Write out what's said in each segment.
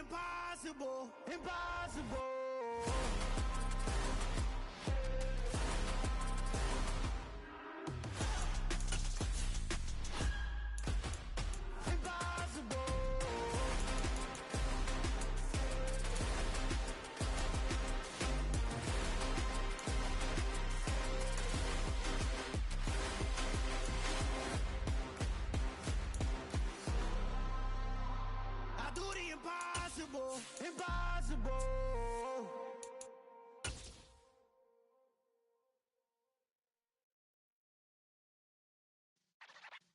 impossible, impossible. Impossible, impossible.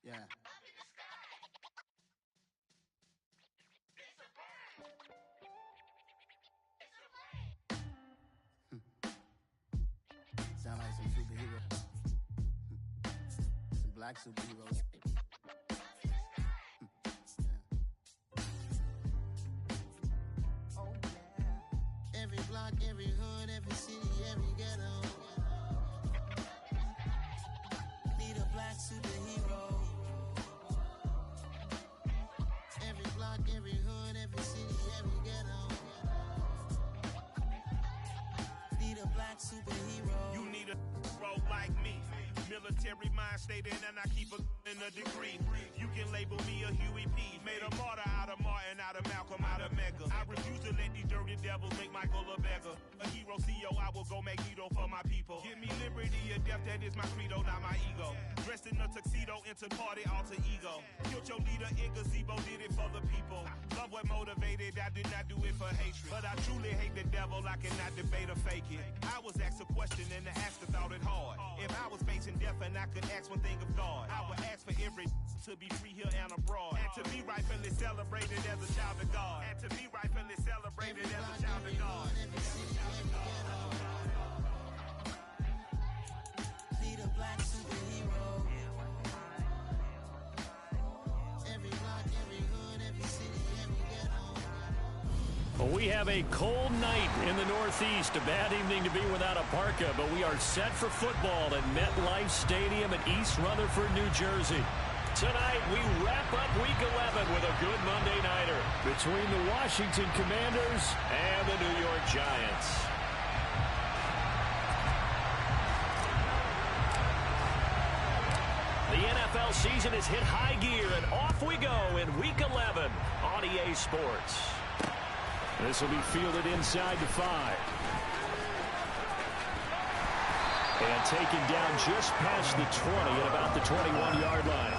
Yeah. Sound like some superheroes. Some black superheroes. Every block, every hood, every city, every ghetto. Need a black superhero. Every block, every hood, every city, every ghetto. Need a black superhero. You need a hero like me. Military mind stated, and I keep in a degree. You can label me a Huey P. Made a martyr out of Martin, out of Malcolm, out of Mega. I refuse to let these dirty devils make Michael a beggar. A hero CEO, I will go Magneto for my people. Give me liberty or death, that is my credo, not my ego. Dressed in a tuxedo, entered party, alter ego. Killed your leader in gazebo, did it for the people. Love what motivated, I did not do it for hatred. But I truly hate the devil, I cannot debate or fake it. I was asked a question and the asker thought it hard. If I was facing death and I could ask one thing of God, I would ask for every to be free here and abroad. And to be rightfully celebrated as a child of God. And to be rightfully celebrated as a child of God. Need a black superhero. Every block, every hood, every city, every ghetto. Well, we have a cold night in the Northeast. A bad evening to be without a parka, but we are set for football at MetLife Stadium in East Rutherford, New Jersey. Tonight, we wrap up Week 11 with a good Monday nighter between the Washington Commanders and the New York Giants. The NFL season has hit high gear, and off we go in Week 11 on EA Sports. This will be fielded inside the 5. And taken down just past the 20 at about the 21-yard line.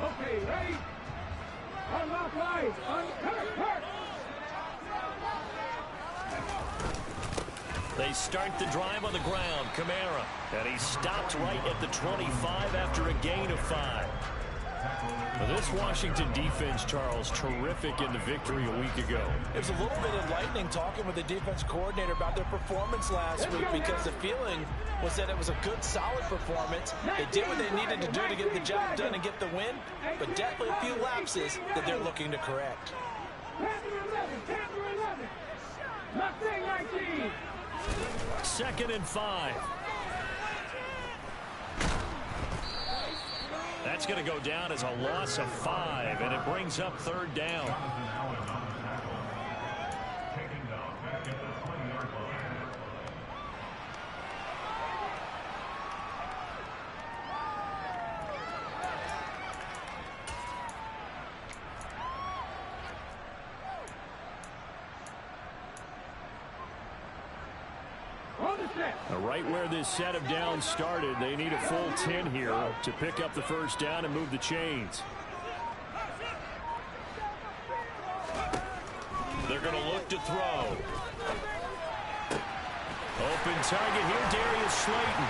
Okay, ready? Unlock lines. Uncut. They start the drive on the ground. Kamara. And he stopped right at the 25 after a gain of 5. Well, this Washington defense, Charles, terrific in the victory a week ago. It was a little bit enlightening talking with the defense coordinator about their performance last week, because the feeling was that it was a good, solid performance. They did what they needed to do to get the job done and get the win, but definitely a few lapses that they're looking to correct. Second and 5. That's going to go down as a loss of 5, and it brings up third down. Right where this set of downs started, they need a full 10 here to pick up the first down and move the chains. They're going to look to throw. Open target here, Darius Slayton.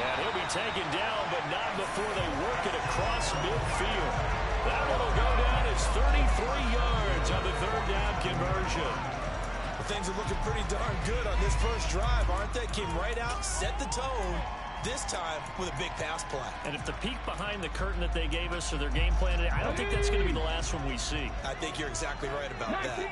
And he'll be taken down, but not before they work it across midfield. That one will go down as 33 yards on the third down conversion. Things are looking pretty darn good on this first drive, aren't they? Came right out, set the tone, this time with a big pass play. And if the peek behind the curtain that they gave us for their game plan today, I don't think that's going to be the last one we see. I think you're exactly right about that.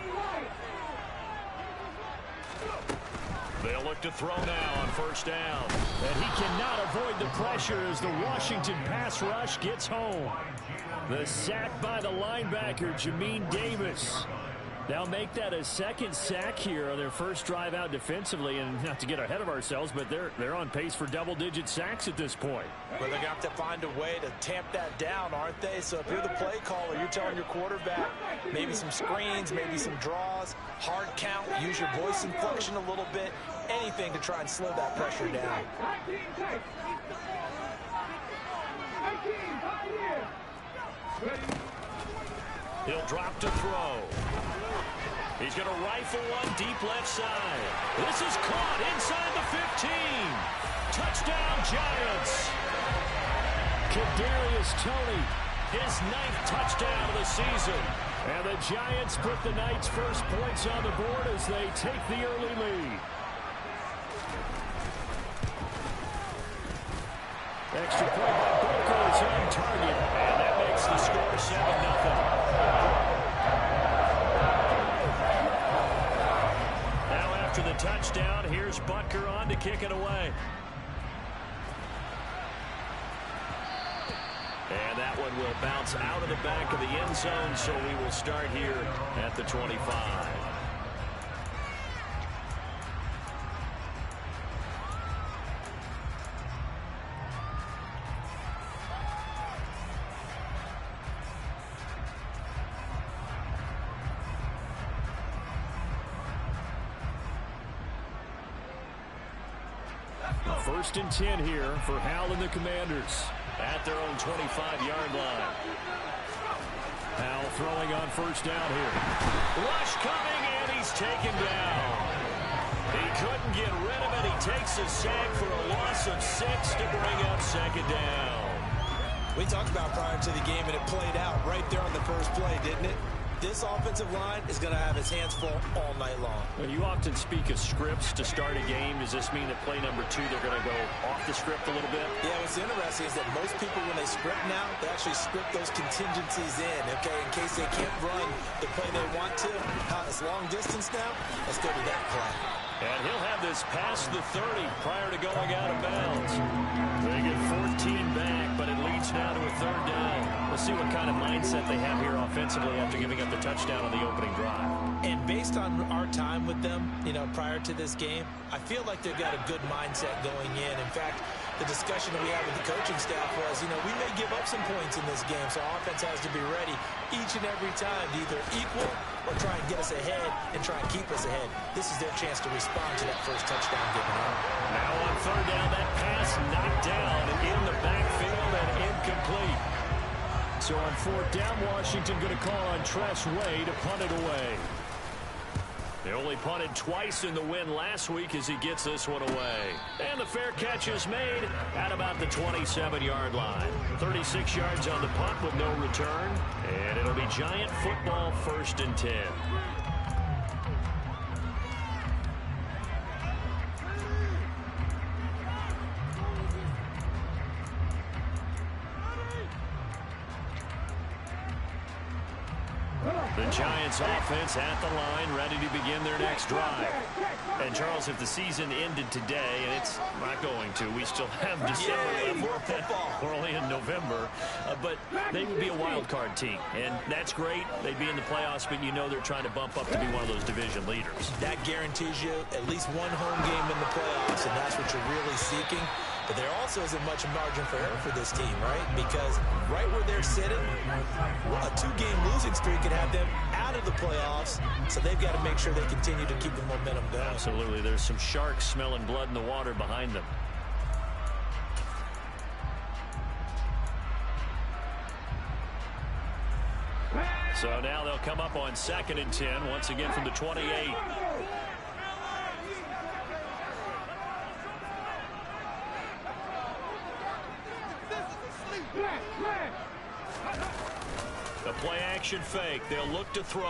They'll look to throw now on first down. And he cannot avoid the pressure as the Washington pass rush gets home. The sack by the linebacker, Jamin Davis. They'll make that a second sack here on their first drive out defensively. And not to get ahead of ourselves, but they're on pace for double-digit sacks at this point. Well, they're going to have to find a way to tamp that down, aren't they? So if you're the play caller, you're telling your quarterback maybe some screens, maybe some draws, hard count, use your voice inflection a little bit, anything to try and slow that pressure down. He'll drop to throw. He's going to rifle one deep left side. This is caught inside the 15. Touchdown, Giants. Kadarius Toney, his 9th touchdown of the season. And the Giants put the Knights' first points on the board as they take the early lead. Extra point by Booker is on target. And that makes the score 7-0. After the touchdown, here's Butker on to kick it away. And that one will bounce out of the back of the end zone, so we will start here at the 25. First and 10 here for Howell and the Commanders at their own 25-yard line. Howell throwing on first down here. Rush coming, and he's taken down. He couldn't get rid of it. He takes a sack for a loss of 6 to bring up second down. We talked about prior to the game, and it played out right there on the first play, didn't it? This offensive line is going to have its hands full all night long. Well, you often speak of scripts to start a game. Does this mean that play number 2, they're going to go off the script a little bit? Yeah, what's interesting is that most people, when they script now, they actually script those contingencies in, okay, in case they can't run the play they want to. It's long distance now. Let's go to that play. And he'll have this past the 30 prior to going out of bounds. They get 14 back, but it leads now to a third down. We'll see what kind of mindset they have here offensively after giving up the touchdown on the opening drive. And based on our time with them, prior to this game, I feel like they've got a good mindset going in. In fact, the discussion that we had with the coaching staff was, we may give up some points in this game, so our offense has to be ready each and every time to either equal or try and get us ahead and try and keep us ahead. This is their chance to respond to that first touchdown given up. Now on third down, that pass knocked down in the backfield and incomplete. So on fourth down, Washington going to call on Tress Way to punt it away. They only punted twice in the win last week as he gets this one away. And the fair catch is made at about the 27-yard line. 36 yards on the punt with no return. And it'll be Giant football, 1st and 10. The Giants offense at the line, ready to begin their next drive. And Charles, if the season ended today, and it's not going to, we still have December left. More football. We're only in November, but they would be a wild card team, and that's great. They'd be in the playoffs, but they're trying to bump up to be one of those division leaders. That guarantees you at least one home game in the playoffs, and that's what you're really seeking. But there also isn't much margin for error for this team, right? Because right where they're sitting, a 2-game losing streak could have them out of the playoffs, so they've got to make sure they continue to keep the momentum going. Absolutely. There's some sharks smelling blood in the water behind them. So now they'll come up on 2nd and 10, once again from the 28. The play-action fake. They'll look to throw.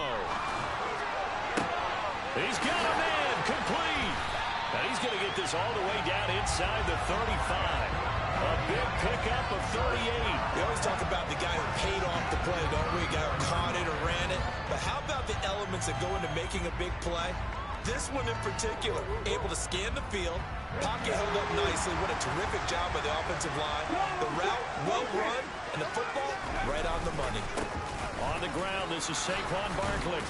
He's got a man. Complete. And he's going to get this all the way down inside the 35. A big pickup of 38. We always talk about the guy who paid off the play, don't we? A guy who caught it or ran it. But how about the elements that go into making a big play? This one in particular, able to scan the field, pocket held up nicely. What a terrific job by the offensive line. The route, well run, and the football, right on the money. On the ground, this is Saquon Barkley.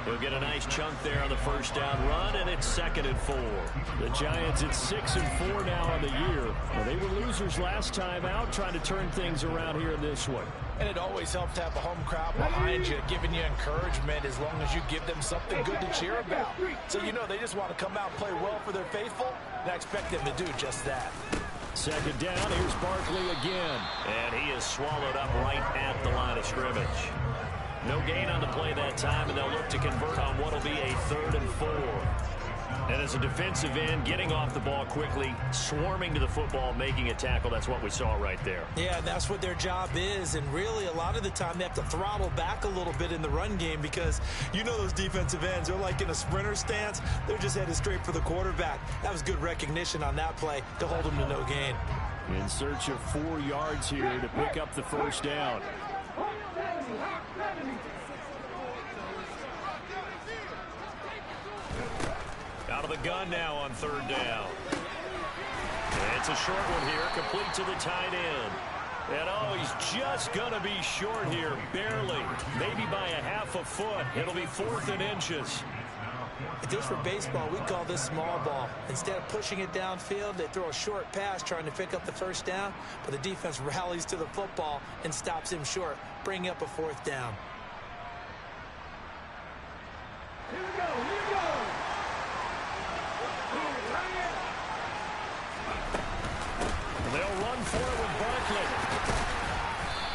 He'll get a nice chunk there on the first down run, and it's 2nd and 4. The Giants at 6 and 4 now on the year. Well, they were losers last time out, trying to turn things around here in this one. And it always helps to have a home crowd behind you, giving you encouragement as long as you give them something good to cheer about. So you know they just want to come out and play well for their faithful, and I expect them to do just that. 2nd down, here's Barkley again. And he is swallowed up right at the line of scrimmage. No gain on the play that time, and they'll look to convert on what will be a 3rd and 4. And as a defensive end, getting off the ball quickly, swarming to the football, making a tackle, that's what we saw right there. Yeah, that's what their job is, and really a lot of the time they have to throttle back a little bit in the run game because you know those defensive ends, they're like in a sprinter stance. They're just headed straight for the quarterback. That was good recognition on that play to hold them to no gain. In search of 4 yards here to pick up the first down. Out of the gun now on 3rd down. It's a short one here, complete to the tight end. And oh, he's just going to be short here, barely. Maybe by a half a foot. It'll be 4th and inches. If this were baseball, we'd call this small ball. Instead of pushing it downfield, they throw a short pass trying to pick up the first down, but the defense rallies to the football and stops him short, bringing up a 4th down. Here we go, here we go. They'll run for it with Barkley.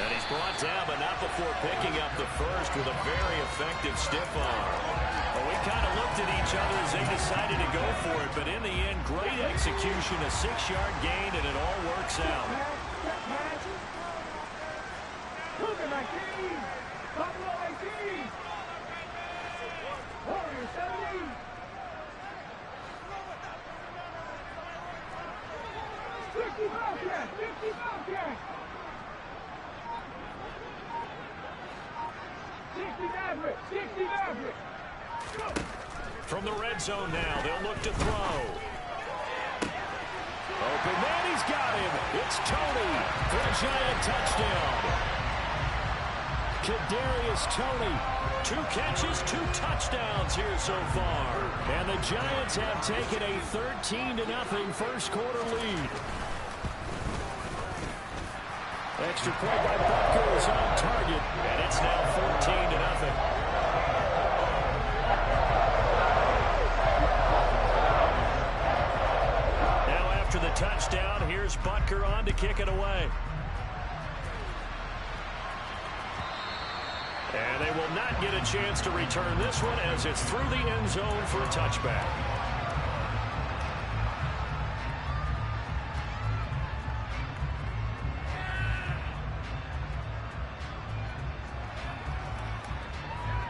And he's brought down, but not before picking up the first with a very effective stiff arm. Well, we kind of looked at each other as they decided to go for it, but in the end, great execution, a 6-yard gain, and it all works out. Cougar 19, Buffalo 18, Warriors 17. 50 Bobcats, 50 Bobcats. 60 Mavericks, 60 Mavericks. From the red zone now, they'll look to throw. Open man, he's got him. It's Tony for a Giant touchdown. Kadarius Toney, 2 catches, 2 touchdowns here so far. And the Giants have taken a 13-0 first quarter lead. Extra point by Butker is on target, and it's now 14-0. After the touchdown, here's Butker on to kick it away. And they will not get a chance to return this one as it's through the end zone for a touchback.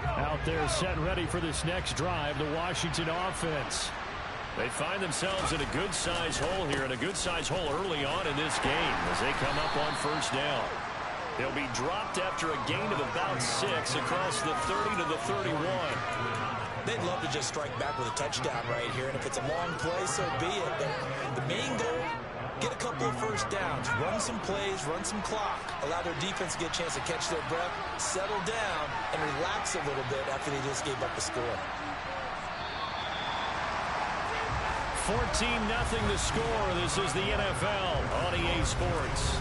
Out there set ready for this next drive, the Washington offense. They find themselves in a good-sized hole here, and a good-sized hole early on in this game as they come up on first down. They'll be dropped after a gain of about 6 across the 30 to the 31. They'd love to just strike back with a touchdown right here, and if it's a long play, so be it. But the main goal, get a couple of first downs, run some plays, run some clock, allow their defense to get a chance to catch their breath, settle down, and relax a little bit after they just gave up the score. 14-0 the score. This is the NFL on EA Sports.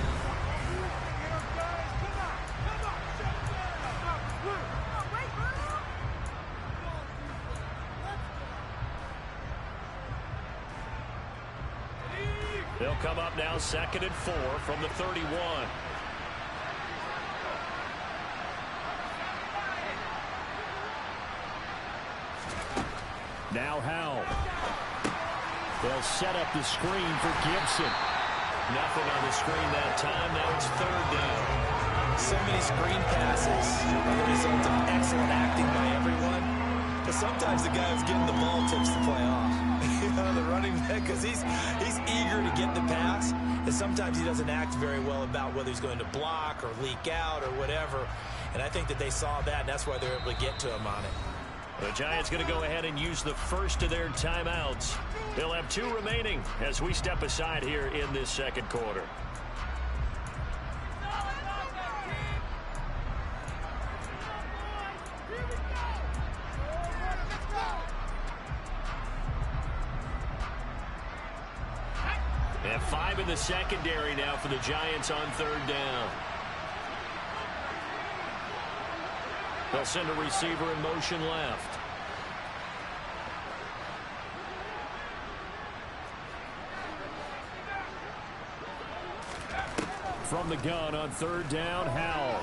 They'll come up now 2nd and 4 from the 31. Now Howell. They'll set up the screen for Gibson. Nothing on the screen that time. Now it's 3rd down. So many screen passes are the result of excellent acting by everyone. But sometimes the guy who's getting the ball tips the play off. The running back, because he's eager to get the pass, and sometimes he doesn't act very well about whether he's going to block or leak out or whatever. And I think that they saw that, and that's why they're able to get to him on it. The Giants going to go ahead and use the first of their timeouts. They'll have 2 remaining as we step aside here in this second quarter. They have 5 in the secondary now for the Giants on 3rd down. They'll send a receiver in motion left. From the gun on 3rd down, Howell.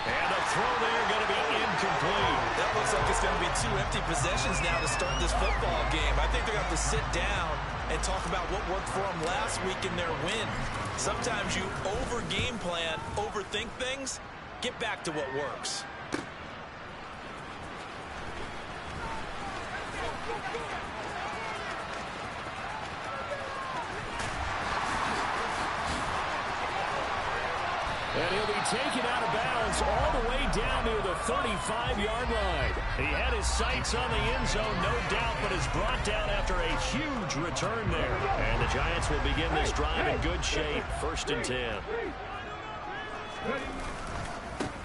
And the throw there going to be incomplete. That looks like it's going to be 2 empty possessions now to start this football game. I think they're going to have to sit down and talk about what worked for them last week in their win. Sometimes you over-game plan, overthink things. Get back to what works. And he'll be taken out of bounds all the way down near the 35-yard line. He had his sights on the end zone, no doubt, but is brought down after a huge return there. And the Giants will begin this drive in good shape, 1st and 10.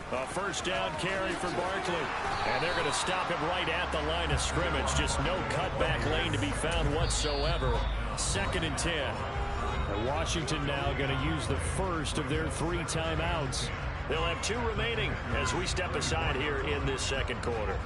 A 1st down carry for Barkley. And they're going to stop him right at the line of scrimmage. Just no cutback lane to be found whatsoever. 2nd and 10. And Washington now going to use the first of their 3 timeouts. They'll have 2 remaining as we step aside here in this second quarter.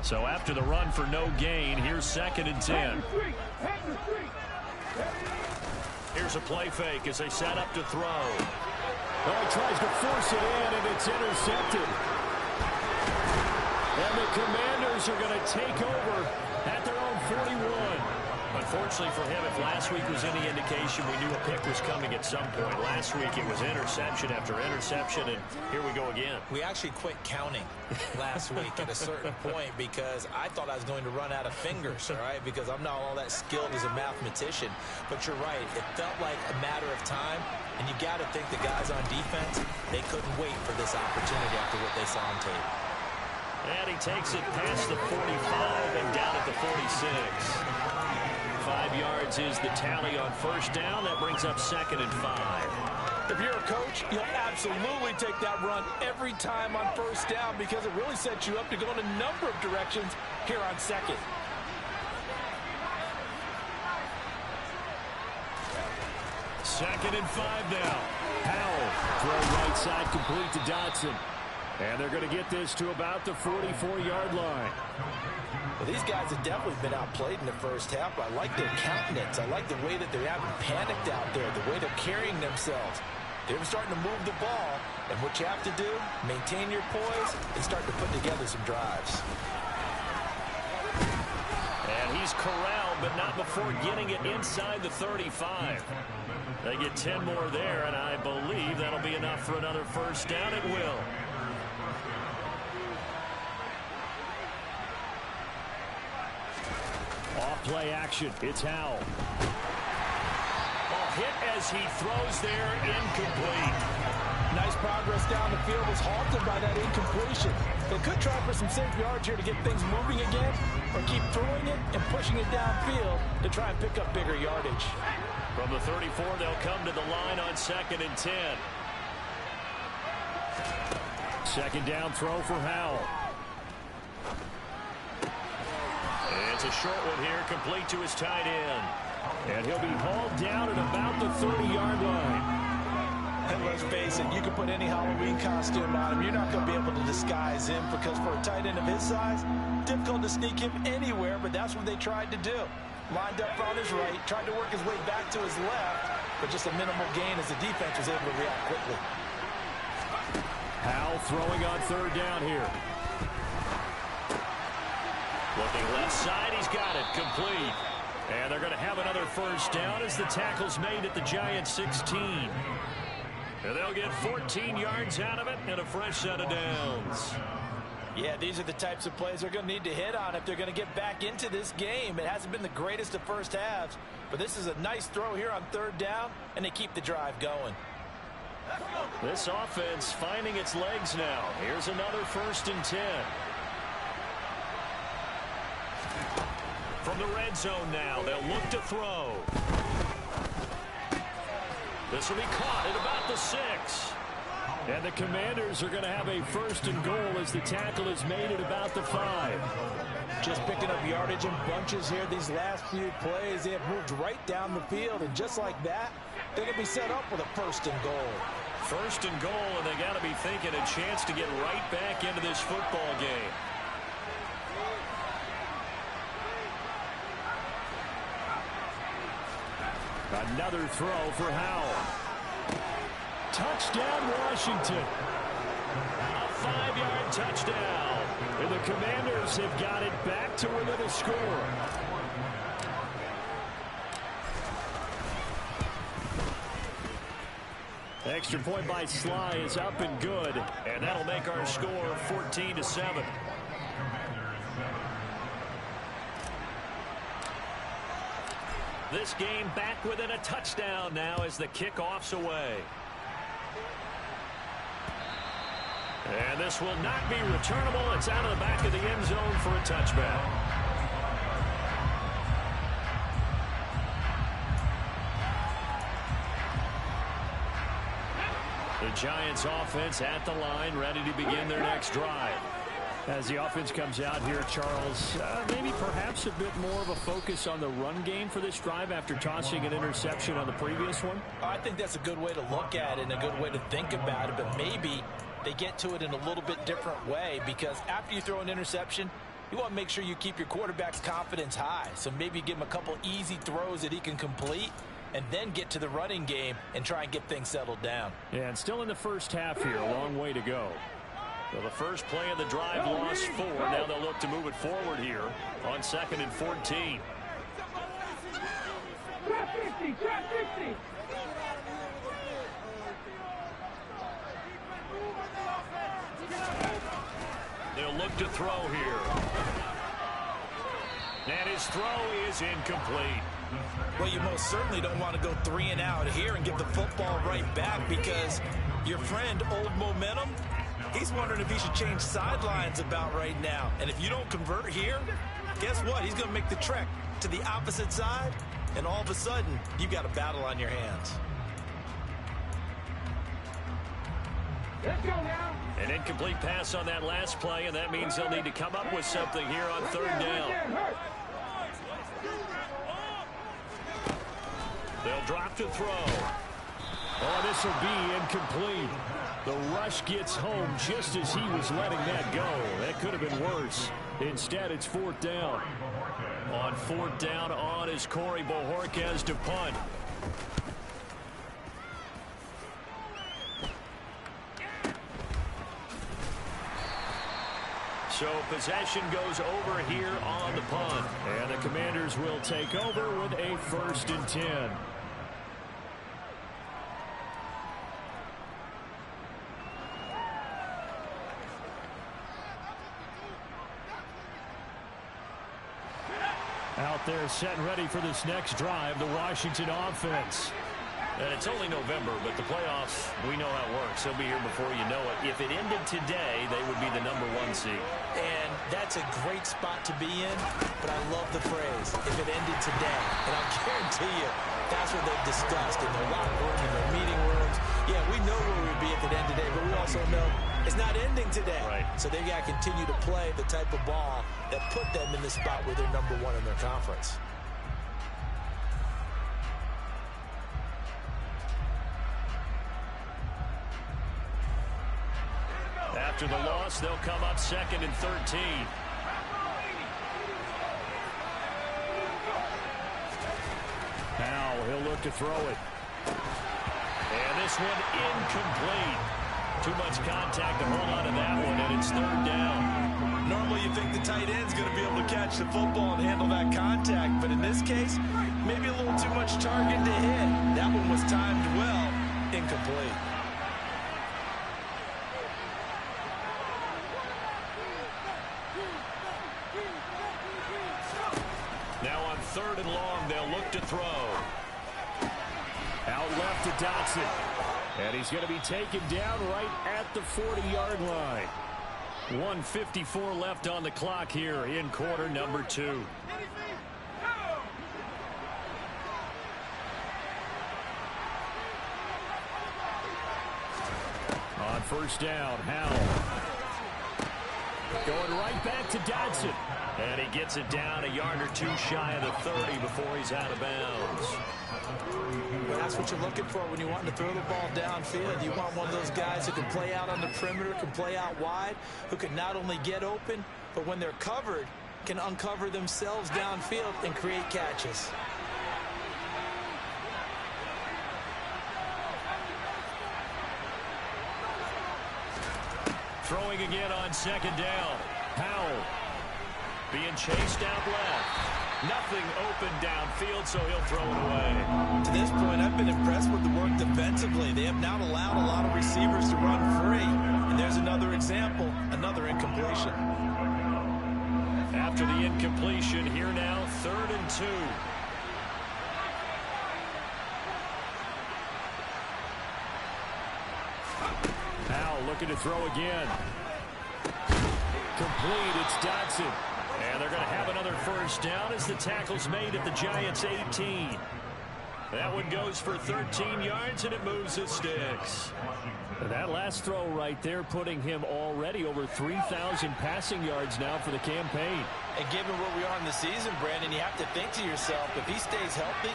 So after the run for no gain, here's 2nd and 10. Here's a play fake as they set up to throw. Oh, he tries to force it in, and it's intercepted. And the Commanders are going to take over at their own 41. Unfortunately for him, if last week was any indication, we knew a pick was coming at some point. Last week it was interception after interception, and here we go again. We actually quit counting last week at a certain point because I thought I was going to run out of fingers, all right, because I'm not all that skilled as a mathematician. But you're right. It felt like a matter of time, and you got to think the guys on defense, they couldn't wait for this opportunity after what they saw on tape. And he takes it past the 45 and down at the 46. 5 yards is the tally on 1st down. That brings up 2nd and 5. If you're a coach, you'll absolutely take that run every time on 1st down because it really sets you up to go in a number of directions here on 2nd. Second and 5 now. Howell, throw right side complete to Dotson. And they're going to get this to about the 44-yard line. Well, these guys have definitely been outplayed in the 1st half, but I like their countenance. I like the way that they haven't panicked out there, the way they're carrying themselves. They're starting to move the ball, and what you have to do, maintain your poise and start to put together some drives. And he's corralled, but not before getting it inside the 35. They get 10 more there, and I believe that'll be enough for another 1st down. It will. Off-play action. It's Howell. Hit as he throws there, incomplete. Nice progress down the field was halted by that incompletion. They could try for some safe yards here to get things moving again, or keep throwing it and pushing it downfield to try and pick up bigger yardage. From the 34, they'll come to the line on 2nd and 10. 2nd down throw for Howell. And it's a short one here, complete to his tight end. And he'll be hauled down at about the 30-yard line. And let's face it, you can put any Halloween costume on him. You're not going to be able to disguise him because for a tight end of his size, difficult to sneak him anywhere, but that's what they tried to do. Lined up on his right, tried to work his way back to his left, but just a minimal gain as the defense was able to react quickly. Howell throwing on 3rd down here. Looking left side, he's got it, complete. And they're going to have another first down as the tackle's made at the Giants' 16. And they'll get 14 yards out of it and a fresh set of downs. Yeah, these are the types of plays they're going to need to hit on if they're going to get back into this game. It hasn't been the greatest of first halves, but this is a nice throw here on third down, and they keep the drive going. This offense finding its legs now. Here's another 1st and 10. From the red zone now, they'll look to throw. This will be caught at about the 6. And the Commanders are going to have a 1st and goal as the tackle is made at about the 5. Just picking up yardage in bunches here these last few plays. They have moved right down the field, and just like that, they're going to be set up with a 1st and goal. 1st and goal, and they got to be thinking a chance to get right back into this football game. Another throw for Howell. Touchdown, Washington. A 5-yard touchdown. And the Commanders have got it back to within a score. Extra point by Sly is up and good. And that'll make our score 14-7. This game back within a touchdown now as the kickoff's away. And this will not be returnable. It's out of the back of the end zone for a touchback. The Giants offense at the line, ready to begin their next drive. As the offense comes out here, Charles, maybe perhaps a bit more of a focus on the run game for this drive after tossing an interception on the previous one? I think that's a good way to look at it and a good way to think about it, but maybe they get to it in a little bit different way, because after you throw an interception, you want to make sure you keep your quarterback's confidence high. So maybe give him a couple easy throws that he can complete and then get to the running game and try and get things settled down. Yeah, and still in the first half here, a long way to go. So the first play of the drive lost 4. Now they'll look to move it forward here on 2nd and 14. They'll look to throw here. And his throw is incomplete. Well, you most certainly don't want to go 3 and out here and get the football right back, because your friend, Old Momentum, he's wondering if he should change sidelines about right now. And if you don't convert here, guess what? He's going to make the trek to the opposite side, and all of a sudden, you've got a battle on your hands. Let's go now. An incomplete pass on that last play, and that means they'll need to come up with something here on 3rd down. They'll drop to throw. Oh, this will be incomplete. The rush gets home just as he was letting that go. That could have been worse. Instead, it's 4th down. On 4th down on is Corey Bojorquez to punt. So possession goes over here on the punt. And the Commanders will take over with a 1st and 10. Out there set and ready for this next drive, the Washington offense. And it's only November, but the playoffs, we know how it works. They'll be here before you know it. If it ended today, they would be the #1 seed. And that's a great spot to be in, but I love the phrase, if it ended today. And I guarantee you, that's what they've discussed in their locker room, in their meeting rooms. Yeah, we know where we'd be if it ended today, but we also know it's not ending today. Right. So they've got to continue to play the type of ball that put them in the spot where they're #1 in their conference. After the loss, they'll come up 2nd and 13. Now he'll look to throw it. And this one incomplete. Too much contact to hold on to that one, and it's third down. Normally you think the tight end's going to be able to catch the football and handle that contact, but in this case, maybe a little too much target to hit. That one was timed well, incomplete. Now on third and long, they'll look to throw. Out left to Dotson. And he's going to be taken down right at the 40-yard line. 1:54 left on the clock here in quarter number 2. On first down, Howell. Going right back to Dotson. And he gets it down a yard or two shy of the 30 before he's out of bounds. Well, that's what you're looking for when you want to throw the ball downfield. You want one of those guys who can play out on the perimeter, can play out wide, who can not only get open, but when they're covered, can uncover themselves downfield and create catches. Throwing again on second down. Howell being chased out left. Nothing open downfield, so he'll throw it away. To this point, I've been impressed with the work defensively. They have not allowed a lot of receivers to run free. And there's another example, another incompletion. After the incompletion, here now, 3rd and 2. Howell looking to throw again. Complete, it's Dotson. And they're going to have another first down as the tackle's made at the Giants' 18. That one goes for 13 yards, and it moves the sticks. That last throw right there putting him already over 3,000 passing yards now for the campaign. And given where we are in the season, Brandon, you have to think to yourself, if he stays healthy,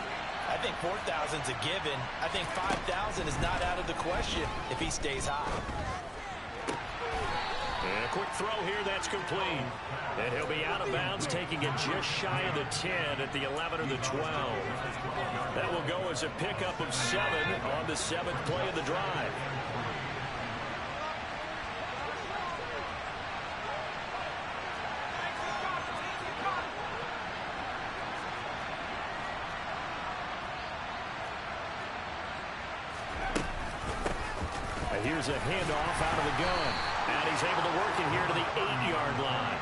I think 4,000's a given. I think 5,000 is not out of the question if he stays high. And a quick throw here, that's complete. And he'll be out of bounds, taking it just shy of the 10 at the 11 or the 12. That will go as a pickup of 7 on the 7th play of the drive. And here's a handoff out of the gun. And he's able to work it here to the 8-yard line.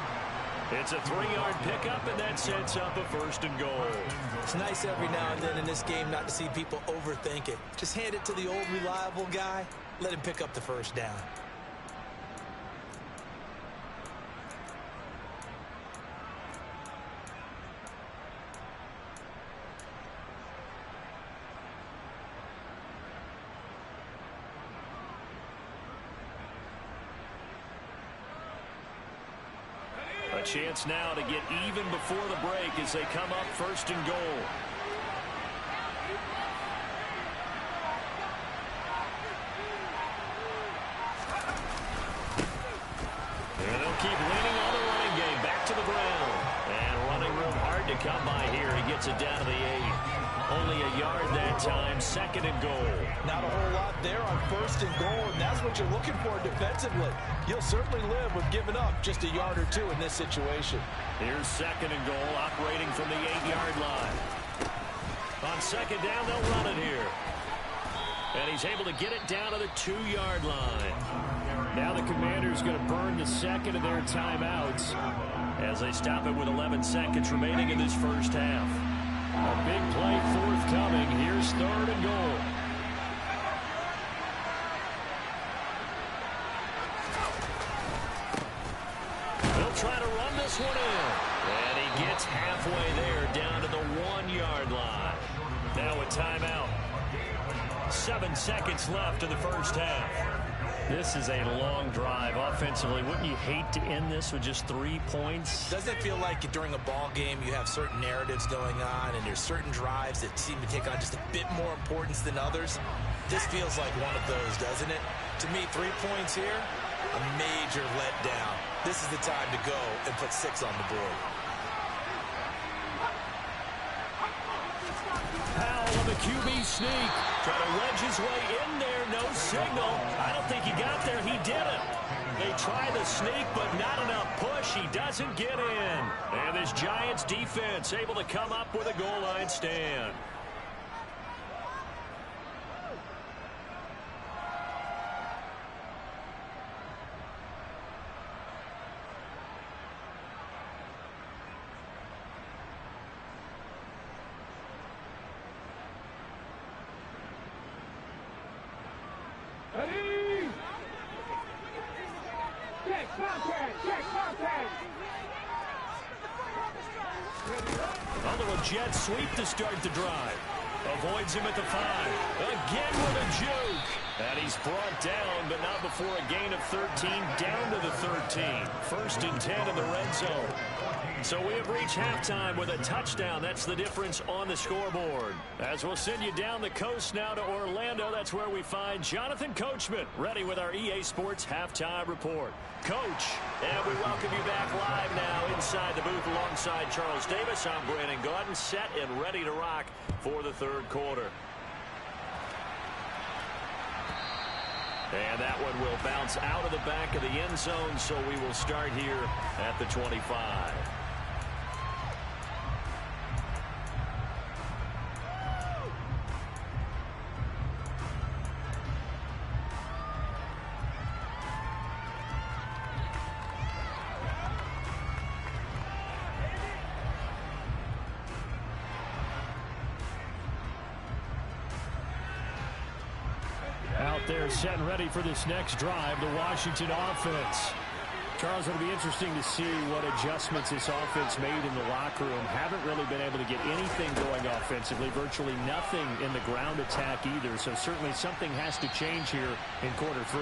It's a 3-yard pickup, and that sets up a 1st and goal. It's nice every now and then in this game not to see people overthink it. Just hand it to the old reliable guy. Let him pick up the first down. A chance now to get even before the break as they come up 1st and goal. And they'll keep leaning on the running game. Back to the ground. And running room hard to come by here. He gets it down to the 8. Only a yard that time. 2nd and goal. Not a whole lot there on 1st and goal, and that's what you're looking for defensively. You'll certainly live with giving up just a yard or two in this situation. Here's 2nd and goal, operating from the 8-yard line. On 2nd down, they'll run it here. And he's able to get it down to the 2-yard line. Now the Commanders going to burn the 2nd of their timeouts as they stop it with 11 seconds remaining in this first half. A big play forthcoming. Here's 3rd and goal. They'll try to run this one in. And he gets halfway there down to the 1-yard line. Now a timeout. 7 seconds left in the first half. This is a long drive offensively. Wouldn't you hate to end this with just 3 points? Doesn't it feel like during a ball game you have certain narratives going on and there's certain drives that seem to take on just a bit more importance than others? This feels like one of those, doesn't it? To me, 3 points here, a major letdown. This is the time to go and put 6 on the board. Powell on the QB sneak. Trying to wedge his way in there. no signal. I don't think he got there. He didn't. They try the sneak, but not enough push. He doesn't get in. And this Giants defense able to come up with a goal line stand. A little jet sweep to start the drive. Avoids him at the 5. Again with a juke. And he's brought down, but not before a gain of 13, down to the 13. First and 10 in the red zone. So we have reached halftime with a touchdown. That's the difference on the scoreboard. As we'll send you down the coast now to Orlando, that's where we find Jonathan Coachman, ready with our EA Sports Halftime Report. Coach, and we welcome you back live now inside the booth alongside Charles Davis. I'm Brandon Gaudin, set and ready to rock for the third quarter. And that one will bounce out of the back of the end zone, so we will start here at the 25. Out there set and ready for this next drive, the Washington offense. Charles, it'll be interesting to see what adjustments this offense made in the locker room. Haven't really been able to get anything going offensively, virtually nothing in the ground attack either. So certainly something has to change here in quarter 3.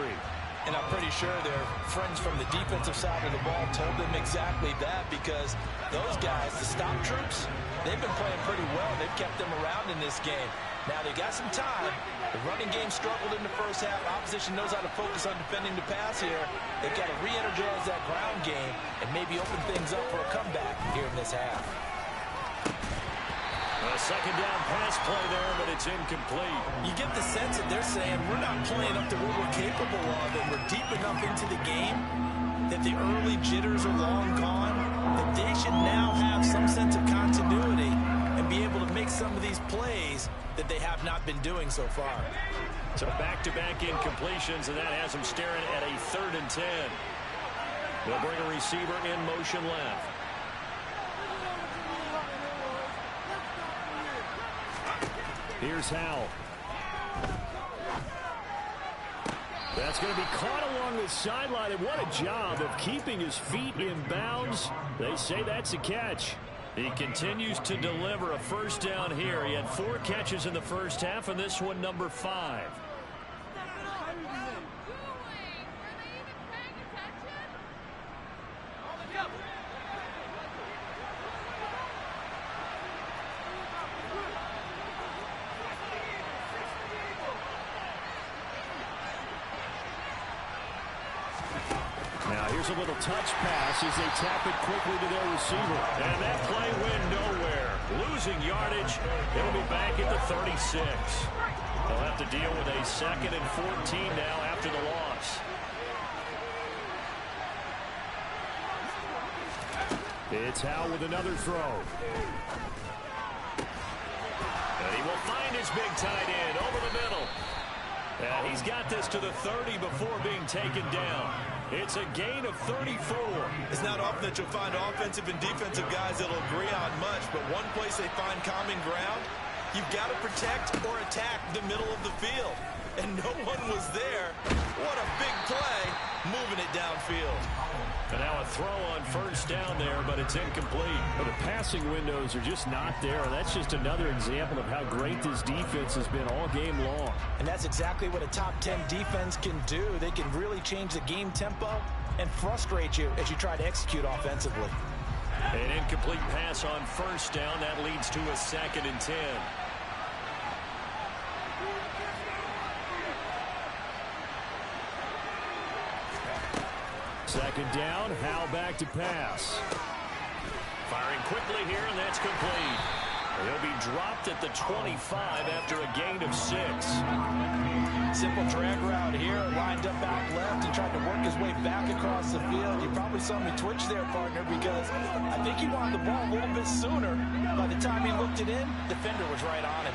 And I'm pretty sure their friends from the defensive side of the ball told them exactly that, because those guys, the stop troops, they've been playing pretty well. They've kept them around in this game. Now they got some time. The running game struggled in the first half. Opposition knows how to focus on defending the pass here. They've got to re-energize that ground game and maybe open things up for a comeback here in this half. A second down pass play there, but it's incomplete. You get the sense that they're saying we're not playing up to what we're capable of, and we're deep enough into the game that the early jitters are long gone, that they should now have some sense of continuity and be able to make some of these plays that they have not been doing so far. So back-to-back incompletions, and that has them staring at a 3rd and 10. They'll bring a receiver in motion left. Here's Howell. That's going to be caught along the sideline, and what a job of keeping his feet in bounds. They say that's a catch. He continues to deliver a first down here. He had 4 catches in the first half, and this one number 5. Now here's a little touch pass as they tap it quickly to their receiver. And that play went nowhere. Losing yardage. It'll be back at the 36. They'll have to deal with a 2nd and 14 now after the loss. It's Howell with another throw. And he will find his big tight end over the middle. And he's got this to the 30 before being taken down. It's a gain of 34. It's not often that you'll find offensive and defensive guys that'll agree on much, but one place they find common ground, you've got to protect or attack the middle of the field. And no one was there. What a big play, moving it downfield. And now a throw on first down there, but it's incomplete. But the passing windows are just not there, and that's just another example of how great this defense has been all game long. And that's exactly what a top 10 defense can do. They can really change the game tempo and frustrate you as you try to execute offensively. An incomplete pass on first down. That leads to a 2nd and 10. Second down, Howell back to pass. Firing quickly here, and that's complete. He'll be dropped at the 25 after a gain of 6. simple drag route here, lined up out left and tried to work his way back across the field. You probably saw me twitch there, partner, because I think he wanted the ball a little bit sooner. By the time he looked it in, defender was right on him.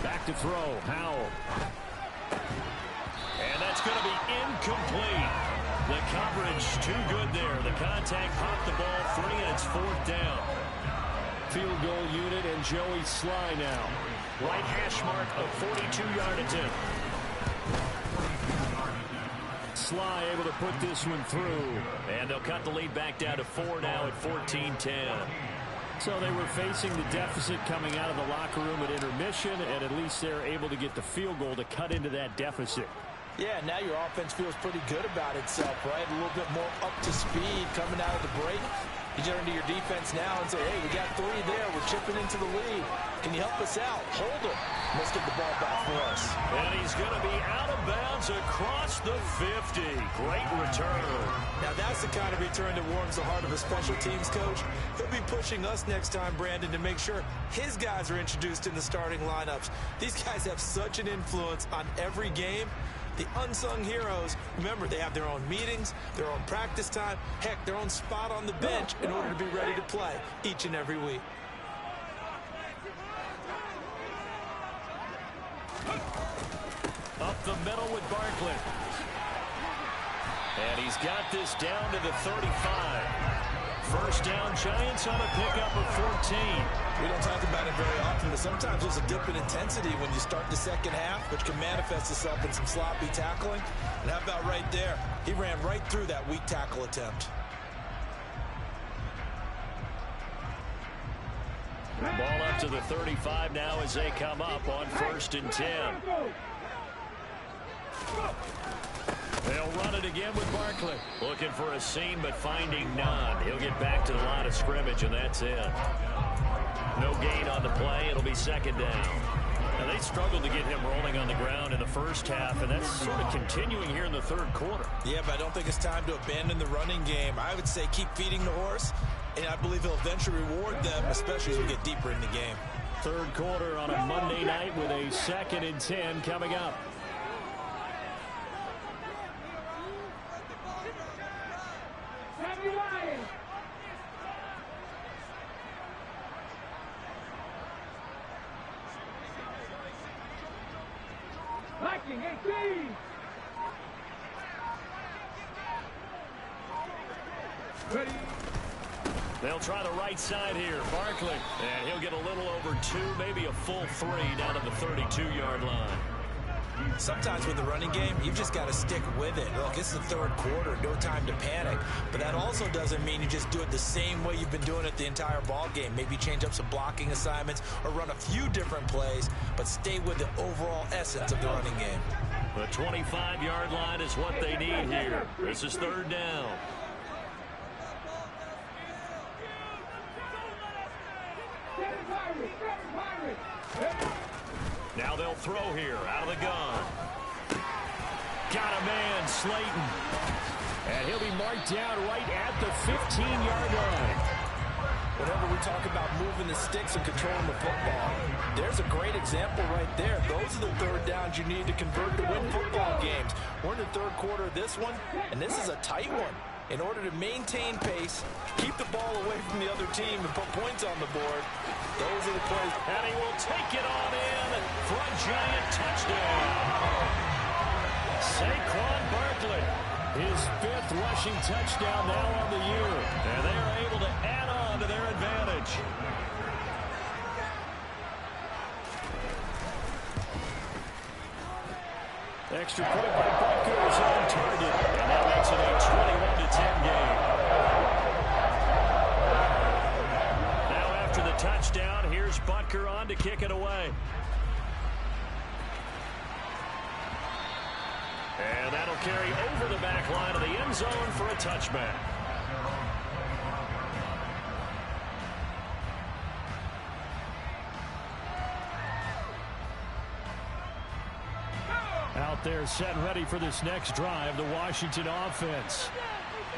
Back to throw, Howell. And that's going to be incomplete. The coverage too good there. The contact popped the ball free, and it's 4th down. Field goal unit and Joey Sly now. Right hash mark of 42-yard attempt. Sly able to put this one through. And they'll cut the lead back down to 4 now at 14-10. So they were facing the deficit coming out of the locker room at intermission, and at least they're able to get the field goal to cut into that deficit. Yeah, now your offense feels pretty good about itself, right? A little bit more up to speed coming out of the break. You turn to your defense now and say, hey, we got 3 there. We're chipping into the lead. Can you help us out? Hold them. Let's get the ball back for us. And he's going to be out of bounds across the 50. Great return. Now, that's the kind of return that warms the heart of a special teams coach. He'll be pushing us next time, Brandon, to make sure his guys are introduced in the starting lineups. These guys have such an influence on every game. The unsung heroes, remember, they have their own meetings, their own practice time, heck, their own spot on the bench in order to be ready to play each and every week. Up the middle with Barkley. And he's got this down to the 35. First down, Giants on a pickup of 14. We don't talk about it very often, but sometimes there's a dip in intensity when you start the second half, which can manifest itself in some sloppy tackling. And how about right there? He ran right through that weak tackle attempt. Ball up to the 35 now as they come up on 1st and 10. They'll run it again with Barkley. Looking for a seam, but finding none. He'll get back to the line of scrimmage, and that's it. No gain on the play. It'll be 2nd down. Now, they struggled to get him rolling on the ground in the first half, and that's sort of continuing here in the 3rd quarter. Yeah, but I don't think it's time to abandon the running game. I would say keep feeding the horse, and I believe he'll eventually reward them, especially as we get deeper in the game. 3rd quarter on a Monday night with a 2nd and 10 coming up. They'll try the right side here. Barkley. And he'll get a little over 2, maybe a full 3 down to the 32-yard line. Sometimes with the running game, you've just got to stick with it. Look, it's the 3rd quarter, no time to panic. But that also doesn't mean you just do it the same way you've been doing it the entire ball game. Maybe change up some blocking assignments or run a few different plays, but stay with the overall essence of the running game. The 25-yard line is what they need here. This is 3rd down. Now they'll throw here out of the gun. Got a man, Slayton. And he'll be marked down right at the 15-yard line. Whenever we talk about moving the sticks and controlling the football, there's a great example right there. Those are the 3rd downs you need to convert to win football games. We're in the 3rd quarter of this one, and this is a tight one. In order to maintain pace, keep the ball away from the other team, and put points on the board, those are the plays. And he will take it on in for a Giant touchdown. Saquon Barkley, his 5th rushing touchdown now on the year. And they are able to add on to their advantage. Extra point by Butker is on target. And that makes it a 21-10 game. Now after the touchdown, here's Butker on to kick it away. And that'll carry over the back line of the end zone for a touchback. Out there set and ready for this next drive, the Washington offense.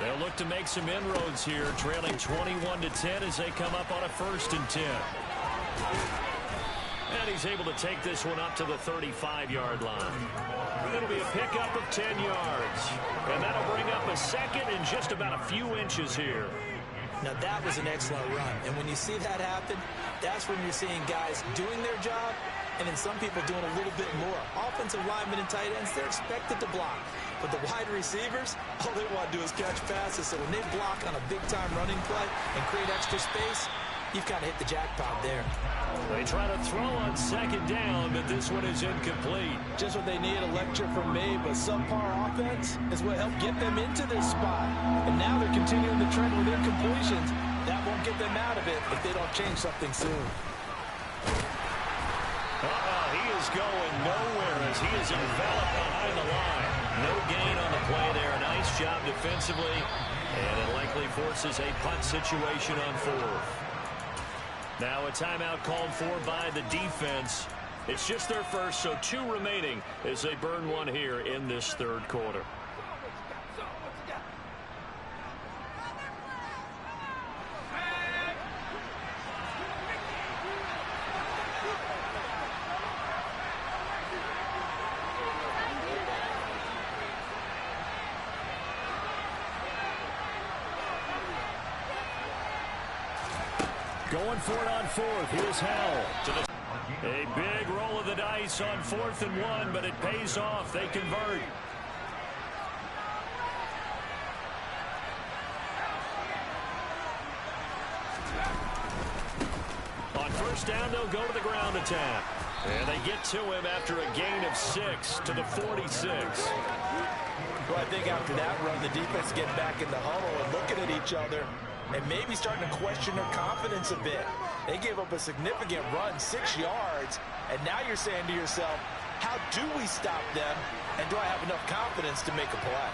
They'll look to make some inroads here, trailing 21-10 as they come up on a 1st and 10. And he's able to take this one up to the 35-yard line. It'll be a pickup of 10 yards. And that'll bring up a 2nd and just about a few inches here. Now, that was an excellent run. And when you see that happen, that's when you're seeing guys doing their job and then some people doing a little bit more. Offensive linemen and tight ends, they're expected to block. But the wide receivers, all they want to do is catch passes. So when they block on a big-time running play and create extra space, you've kind of hit the jackpot there. They try to throw on 2nd down, but this one is incomplete. Just what they need, a lecture from me, but subpar offense is what helped get them into this spot. And now they're continuing the trend with their completions. That won't get them out of it if they don't change something soon. He is going nowhere as he is enveloped behind the line. No gain on the play there. Nice job defensively, and it likely forces a punt situation on 4th. Now a timeout called for by the defense. It's just their first, so 2 remaining as they burn one here in this 3rd quarter. Going for it on 4th. Here's Howell. A big roll of the dice on 4th and 1, but it pays off. They convert. On 1st down, they'll go to the ground attack. And they get to him after a gain of 6 to the 46. Well, I think after that run, the defense get back in the huddle and looking at each other and maybe starting to question their confidence a bit. They gave up a significant run, 6 yards, and now you're saying to yourself, how do we stop them, and do I have enough confidence to make a play?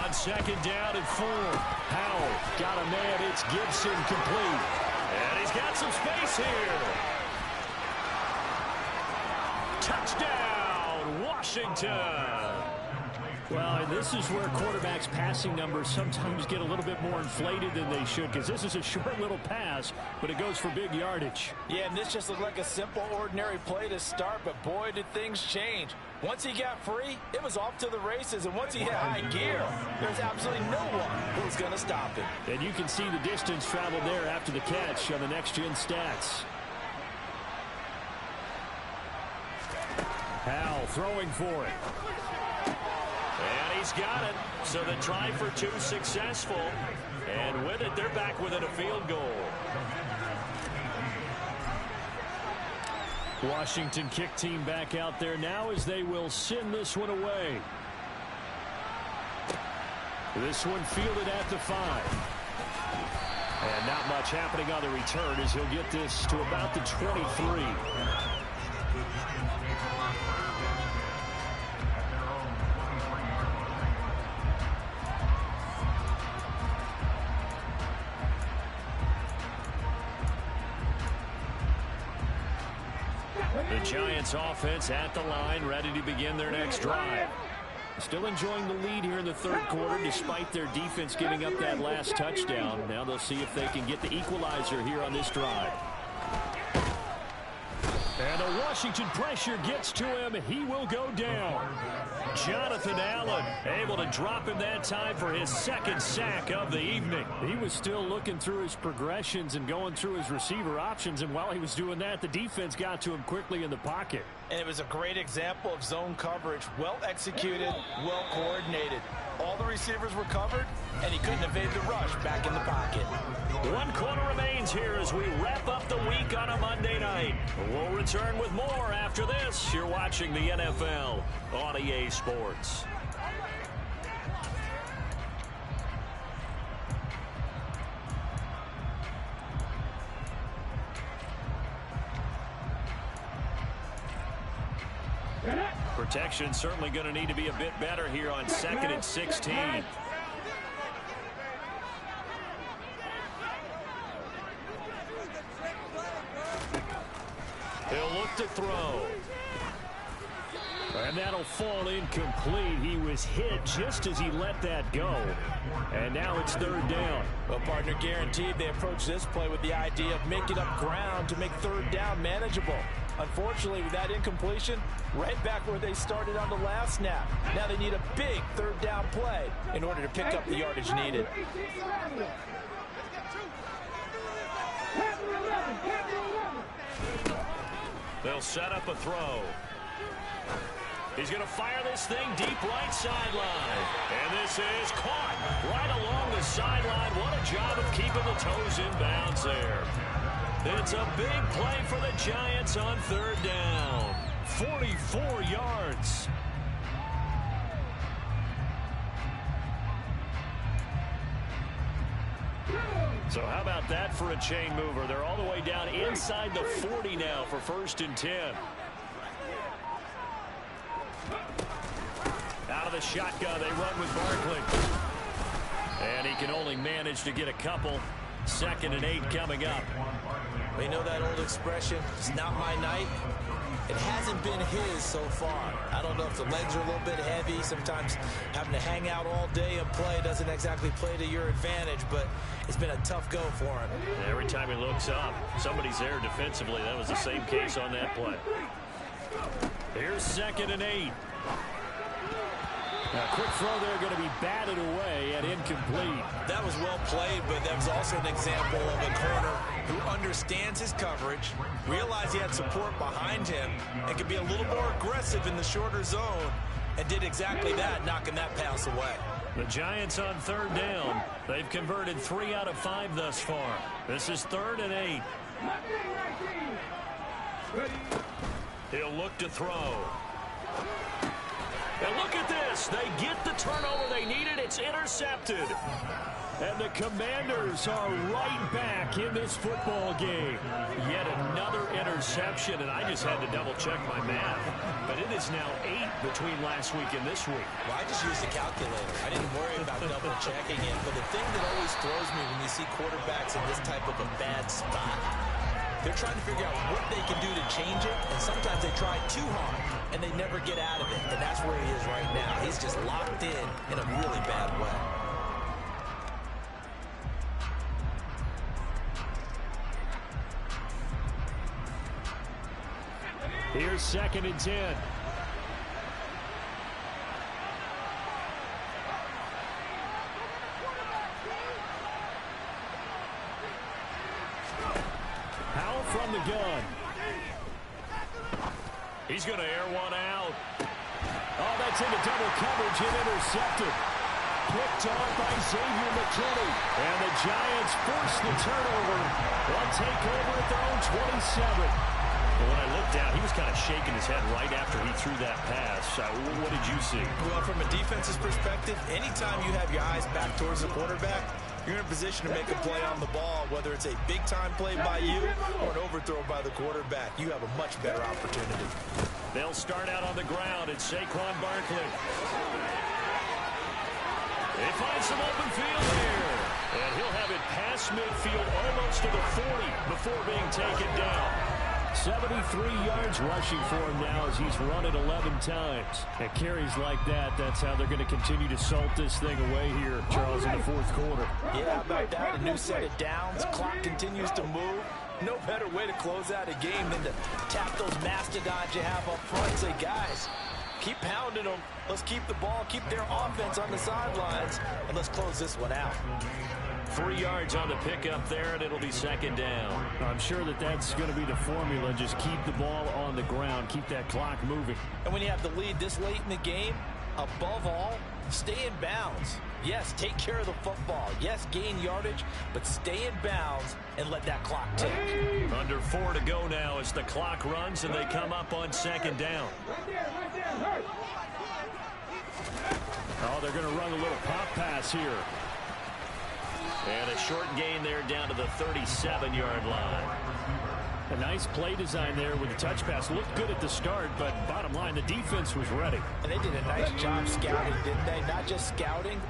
On 2nd down and 4, Howell got a man. It's Gibson complete. And he's got some space here. Touchdown, Washington. Well, and this is where quarterbacks' passing numbers sometimes get a little bit more inflated than they should, because this is a short little pass, but it goes for big yardage. Yeah, and this just looked like a simple, ordinary play to start, but boy, did things change. Once he got free, it was off to the races, and once he hit high gear, there's absolutely no one who's going to stop him. And you can see the distance traveled there after the catch on the next-gen stats. Howell throwing for it. And he's got it. So the try for 2 successful. And with it, they're back within a field goal. Washington kick team back out there now as they will send this one away. This one fielded at the 5. And not much happening on the return as he'll get this to about the 23. The Giants offense at the line, ready to begin their next drive. Still enjoying the lead here in the 3rd quarter despite their defense giving up that last touchdown. Now they'll see if they can get the equalizer here on this drive. And the Washington pressure gets to him. He will go down. Jonathan Allen able to drop him that time for his 2nd sack of the evening. He was still looking through his progressions and going through his receiver options, and while he was doing that, the defense got to him quickly in the pocket. And it was a great example of zone coverage. Well executed, well coordinated. All the receivers were covered, and he couldn't evade the rush back in the pocket. 1 quarter remains here as we wrap up the week on a Monday night. We'll return with more after this. You're watching the NFL on EA Sports. Protection certainly going to need to be a bit better here on 2nd and 16. He'll look to throw. And that'll fall incomplete. He was hit just as he let that go. And now it's third down. Well, partner, guaranteed they approach this play with the idea of making up ground to make third down manageable. Unfortunately, with that incompletion, right back where they started on the last snap. Now they need a big third down play in order to pick up the yardage needed. They'll set up a throw. He's going to fire this thing deep right sideline. And this is caught right along the sideline. What a job of keeping the toes in bounds there. It's a big play for the Giants on third down. 44 yards. So how about that for a chain mover? They're all the way down inside the 40 now for 1st and 10. Out of the shotgun, they run with Barkley. And he can only manage to get a couple. 2nd and 8 coming up. We know that old expression, it's not my night. It hasn't been his so far. I don't know if the legs are a little bit heavy. Sometimes having to hang out all day and play doesn't exactly play to your advantage, but it's been a tough go for him. Every time he looks up, somebody's there defensively. That was the same case on that play. Here's 2nd and 8. A quick throw there going to be batted away and incomplete. That was well played, but that was also an example of a corner who understands his coverage, realized he had support behind him, and could be a little more aggressive in the shorter zone, and did exactly that, knocking that pass away. The Giants on third down. They've converted 3 out of 5 thus far. This is 3rd and 8. He'll look to throw. And look at this. They get the turnover they needed. It's intercepted. And the Commanders are right back in this football game. Yet another interception, and I just had to double-check my math. But it is now 8 between last week and this week. Well, I just used the calculator. I didn't worry about double-checking it. But the thing that always throws me when you see quarterbacks in this type of a bad spot, they're trying to figure out what they can do to change it, and sometimes they try too hard, and they never get out of it. And that's where he is right now. He's just locked in a really bad way. Here's 2nd and 10. Howell from the gun. He's going to air one out. Oh, that's into double coverage and intercepted. Picked off by Xavier McKinney. And the Giants force the turnover. They'll take over at their own 27. Well, when I looked down, he was kind of shaking his head right after he threw that pass. What did you see? Well, from a defense's perspective, anytime you have your eyes back towards the quarterback, you're in a position to make a play on the ball, whether it's a big-time play by you or an overthrow by the quarterback. You have a much better opportunity. They'll start out on the ground. It's Saquon Barkley. They find some open field there. And he'll have it past midfield almost to the 40 before being taken down. 73 yards rushing for him now as he's run it 11 times. And carries like that, that's how they're going to continue to salt this thing away here, Charles, in the 4th quarter. Yeah, how about that? A new set of downs. Clock continues to move. No better way to close out a game than to tap those mastodons you have up front and say, guys, keep pounding them. Let's keep the ball, keep their offense on the sidelines, and let's close this one out. 3 yards on the pickup there, and it'll be 2nd down. I'm sure that's going to be the formula. Just keep the ball on the ground. Keep that clock moving. And when you have the lead this late in the game, above all, stay in bounds. Yes, take care of the football. Yes, gain yardage, but stay in bounds and let that clock tick. Under 4 to go now as the clock runs, and they come up on 2nd down. Oh, they're going to run a little pop pass here. And a short gain there down to the 37-yard line. A nice play design there with the touch pass. Looked good at the start, but bottom line, the defense was ready. And they did a nice job scouting, didn't they? Not just scouting,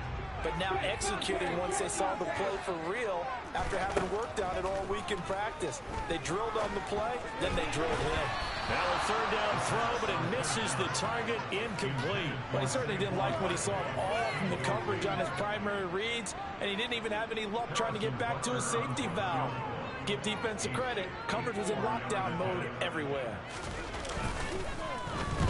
but now executing once they saw the play for real after having worked on it all week in practice. They drilled on the play, then they drilled him. Now a third down throw, but it misses the target, incomplete. But he certainly didn't like what he saw all from the coverage on his primary reads, and he didn't even have any luck trying to get back to his safety valve. Give defensive credit. Coverage was in lockdown mode everywhere.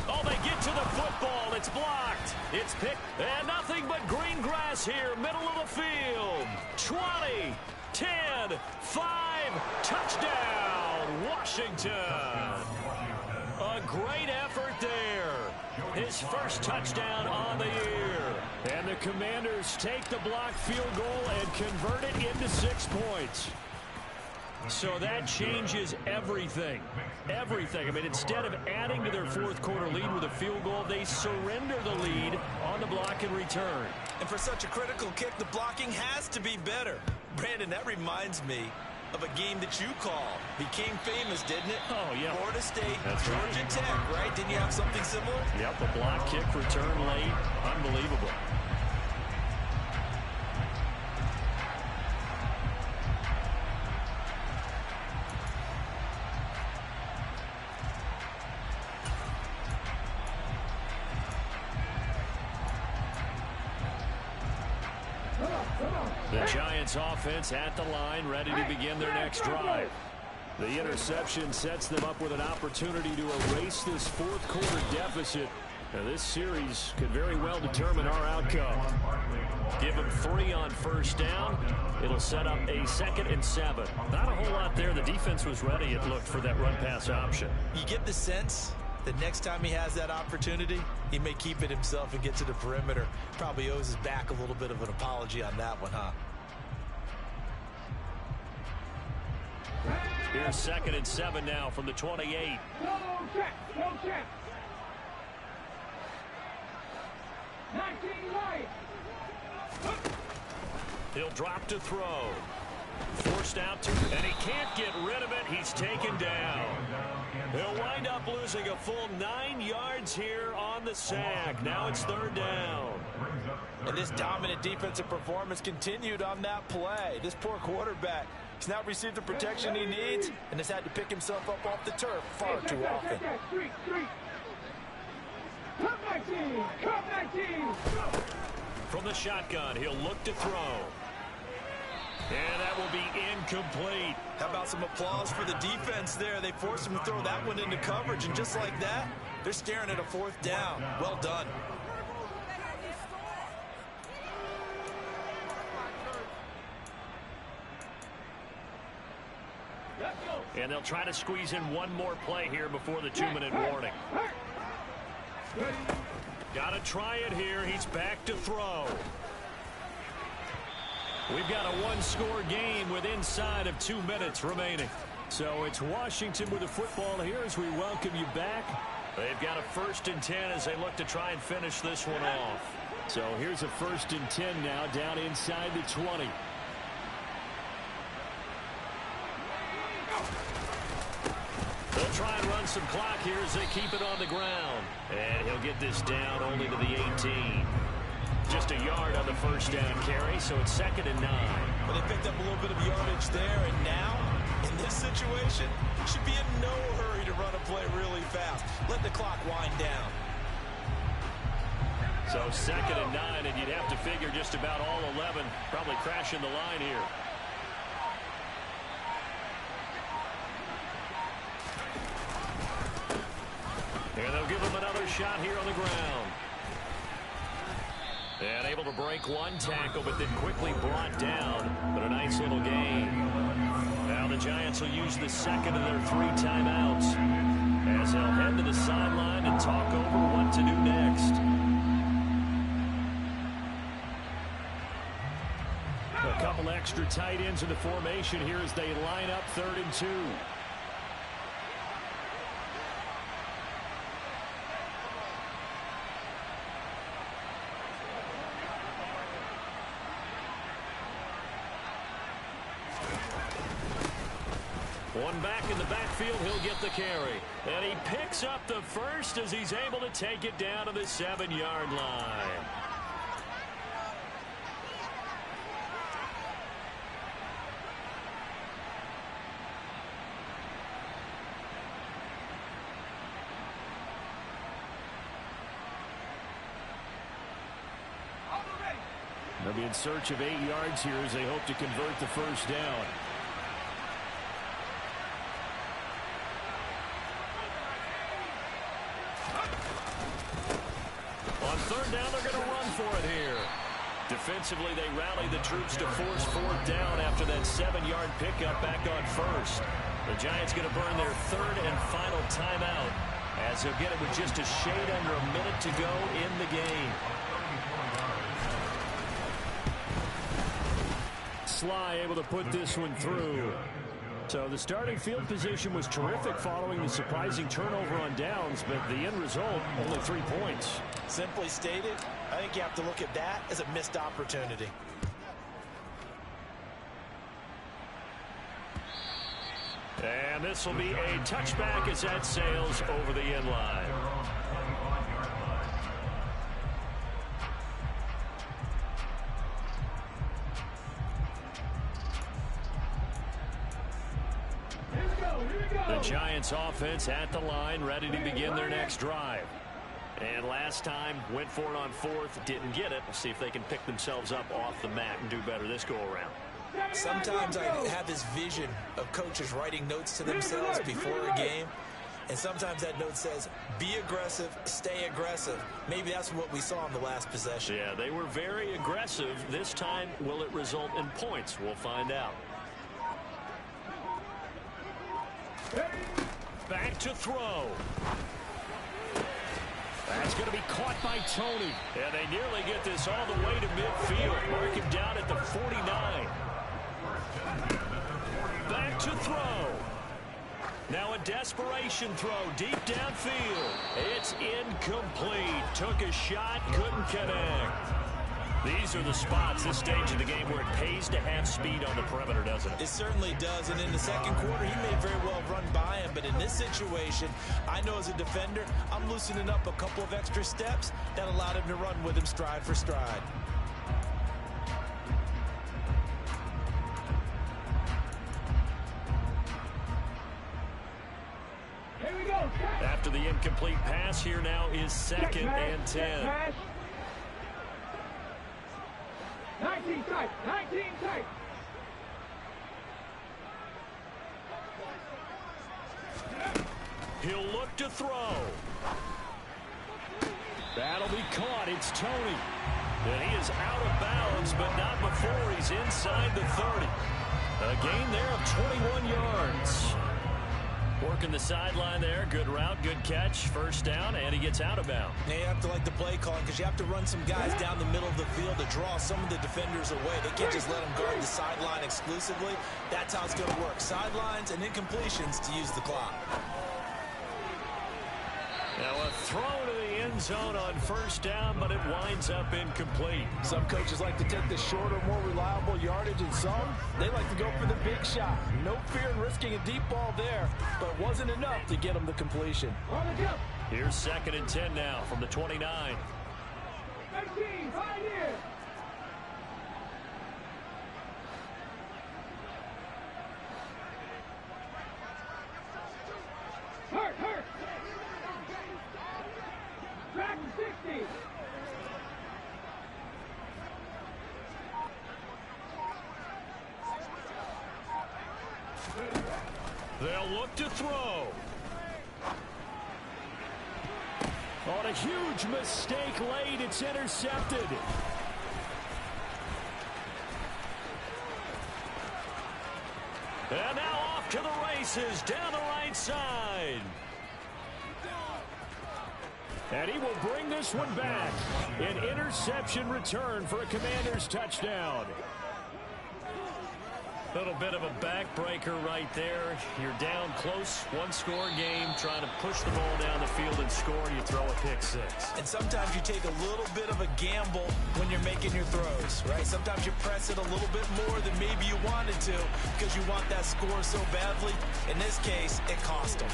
Oh, they get to the football. It's blocked. It's picked. And nothing but green grass here, middle of the field. 20, 10, 5, touchdown, Washington. A great effort there. His first touchdown on the year. And the Commanders take the blocked field goal and convert it into 6 points. So that changes everything. Everything. I mean, instead of adding to their fourth quarter lead with a field goal, they surrender the lead on the block and return. And for such a critical kick, the blocking has to be better. Brandon, that reminds me of a game that you called. Became famous, didn't it? Oh, yeah. Florida State, That's Georgia right. Tech, right? Didn't you have something similar? Yep, a block kick return late. Unbelievable. The Giants offense at the line, ready to begin their next drive. The interception sets them up with an opportunity to erase this fourth quarter deficit. Now, this series could very well determine our outcome. Give them 3 on first down. It'll set up a 2nd and 7. Not a whole lot there. The defense was ready, it looked, for that run-pass option. You get the sense that next time he has that opportunity, he may keep it himself and get to the perimeter. Probably owes his back a little bit of an apology on that one, huh? Here's 2nd and 7 now from the 28. No check. 19 right. He'll drop to throw. Forced out to, and he can't get rid of it. He's taken down. He'll wind up losing a full 9 yards here on the sack. Now it's 3rd down. And this dominant defensive performance continued on that play. This poor quarterback, he's not received the protection he needs and has had to pick himself up off the turf far too often. Come 19. From the shotgun, he'll look to throw. And that will be incomplete. How about some applause for the defense there? They forced him to throw that one into coverage, and just like that, they're staring at a 4th down. Well done. And they'll try to squeeze in one more play here before the 2-minute warning. Got to try it here. He's back to throw. We've got a 1-score game with inside of 2 minutes remaining. So it's Washington with the football here as we welcome you back. They've got a 1st and 10 as they look to try and finish this one off. So here's a 1st and 10 now down inside the 20. They'll try and run some clock here as they keep it on the ground. And he'll get this down only to the 18. Just a yard on the first down carry, so it's 2nd and 9. Well, they picked up a little bit of yardage there, and now, in this situation, should be in no hurry to run a play really fast. Let the clock wind down. So 2nd and 9, and you'd have to figure just about all 11 probably crashing the line here. And they'll give him another shot here on the ground. And able to break one tackle, but then quickly brought down. But a nice little gain. Now the Giants will use the 2nd of their 3 timeouts as they'll head to the sideline and talk over what to do next. A couple extra tight ends in the formation here as they line up 3rd and 2. One back in the backfield, he'll get the carry. And he picks up the first as he's able to take it down to the 7-yard line. They'll be in search of 8 yards here as they hope to convert the first down. On third down, they're going to run for it here. Defensively, they rally the troops to force fourth down after that 7-yard pickup back on first. The Giants going to burn their third and final timeout as they'll get it with just a shade under a minute to go in the game. Sly able to put this one through. So the starting field position was terrific following the surprising turnover on downs, but the end result, only 3 points. Simply stated, I think you have to look at that as a missed opportunity. And this will be a touchback as that sails over the end line. The Giants offense at the line, ready to begin their next drive. And last time, went for it on fourth, didn't get it. We'll see if they can pick themselves up off the mat and do better this go-around. Sometimes I have this vision of coaches writing notes to themselves before a game, and sometimes that note says, be aggressive, stay aggressive. Maybe that's what we saw in the last possession. Yeah, they were very aggressive. This time, will it result in points? We'll find out. Back to throw. That's going to be caught by Tony. And they nearly get this all the way to midfield. Mark him down at the 49. Back to throw. Now a desperation throw deep downfield. It's incomplete. Took a shot, couldn't connect. These are the spots, this stage of the game, where it pays to have speed on the perimeter, doesn't it? It certainly does, and in the second quarter, he may very well run by him, but in this situation, I know as a defender, I'm loosening up a couple of extra steps that allowed him to run with him stride for stride. Here we go. After the incomplete pass, here now is second and 10. 19 tight, 19 tight. He'll look to throw. That'll be caught. It's Tony. And he is out of bounds, but not before he's inside the 30. A gain there of 21 yards. Working the sideline there. Good route, good catch. First down, and he gets out of bounds. Now you have to like the play call because you have to run some guys down the middle of the field to draw some of the defenders away. They can't just let them guard the sideline exclusively. That's how it's going to work. Sidelines and incompletions to use the clock. Now a throw to the end zone on first down, but it winds up incomplete. Some coaches like to take the shorter, more reliable yardage, and some, they like to go for the big shot. No fear in risking a deep ball there, but it wasn't enough to get them the completion. Here's second and 10 now from the 29. 19, right here. Hurt. Back to 60. They'll look to throw. On a huge mistake late, it's intercepted. And now off to the races down the right side. And he will bring this one back. An interception return for a Commanders touchdown. A little bit of a backbreaker right there. You're down close, one-score game, trying to push the ball down the field and score, and you throw a pick six. And sometimes you take a little bit of a gamble when you're making your throws, right? Sometimes you press it a little bit more than maybe you wanted to because you want that score so badly. In this case, it cost them.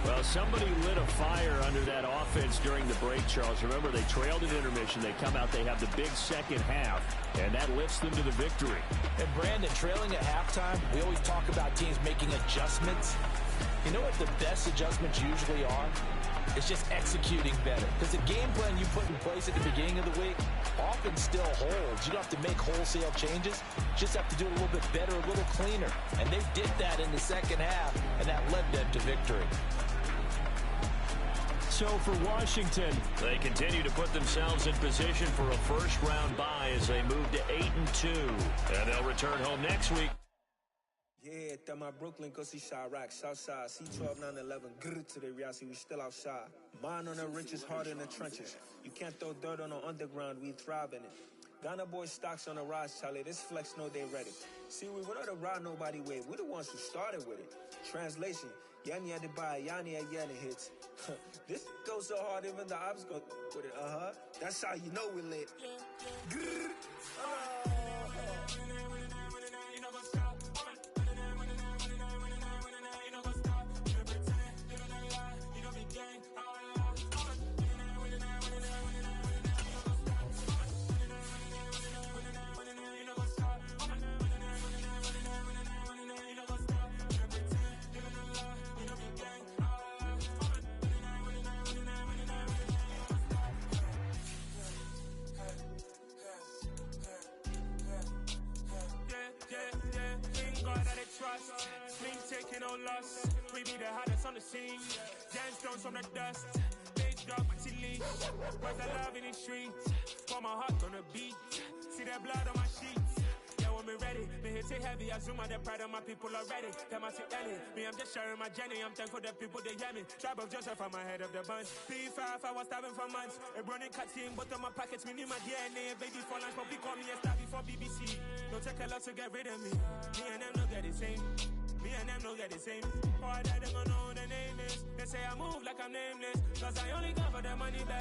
Well, somebody lit a fire under that offense during the break, Charles. Remember, they trailed in intermission. They come out, they have the big second half, and that lifts them to the victory. And, Brandon, trailing at halftime, we always talk about teams making adjustments. You know what the best adjustments usually are? It's just executing better. Because the game plan you put in place at the beginning of the week often still holds. You don't have to make wholesale changes. You just have to do it a little bit better, a little cleaner. And they did that in the second half, and that led them to victory. So for Washington, they continue to put themselves in position for a first-round bye as they move to 8-2. And they'll return home next week. Yeah, that my Brooklyn, cause he Chirac, Southside, C12, 911, grrr to the Riasi, we still outside. Mine on the riches, hard in the trenches. You can't throw dirt on the underground, we thrive in it. Ghana boys stocks on the rise, Charlie, this flex know they ready. See, we were not the ride nobody way, we the ones who started with it. Translation, Yanni had to buy, Yanni had Yanni hits. This goes so hard, even the ops go with it, That's how you know we lit. Grrr. Loss. We be the hottest on the scene. Gemstones from the dust. Big dog with chili. Where's the love in the streets? For my heart on the beat. See that blood on my sheets. Yeah, when we ready, me hit it heavy. I zoom out the pride of my people already. Them I see Ellie. Me, I'm just sharing my journey. I'm thankful that people they hear me. Tribe of Joseph, I'm ahead of the bunch. P5, I was starving for months. A running cut team, but on my pockets, me need my DNA. Baby for lunch, but we call me a star before BBC. Don't take a lot to get rid of me. Me and them don't get the same. Me and them don't get the same. Or that they gonna know who the name is. They say I move like I'm nameless. Cause I only got for the money back.